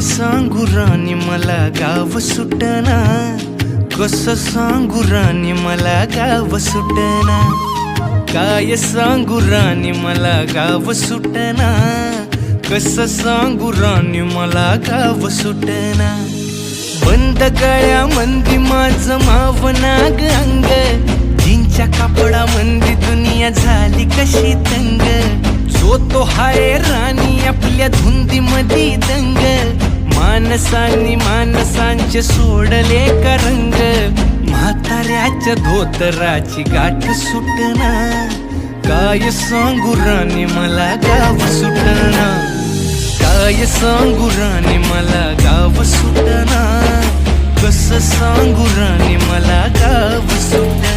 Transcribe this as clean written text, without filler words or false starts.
काय सांगू राणी मला गाव सुटना, कसं सांगू राणी मला गाव सुटना, काय सांगू राणी मला गाव सुटना, कसं सांगू राणी मला गाव सुटना। बंद गळ्या मंदी माझं मावनाग अंग, जीनच्या कापडा मंदी दुनिया झाली कशी तंग, जो तो हाय राणी आपल्या धुंदी मधी दंग, मानसांनी मानसांचे सोडले का रंग, म्हाताऱ्याच्या धोतराची गाठ सुटना, काय सांगू राणी मला गाव सुटना, काय सांगू राणी मला गाव सुटना, कसं सांगू राणी मला गाव सुटना।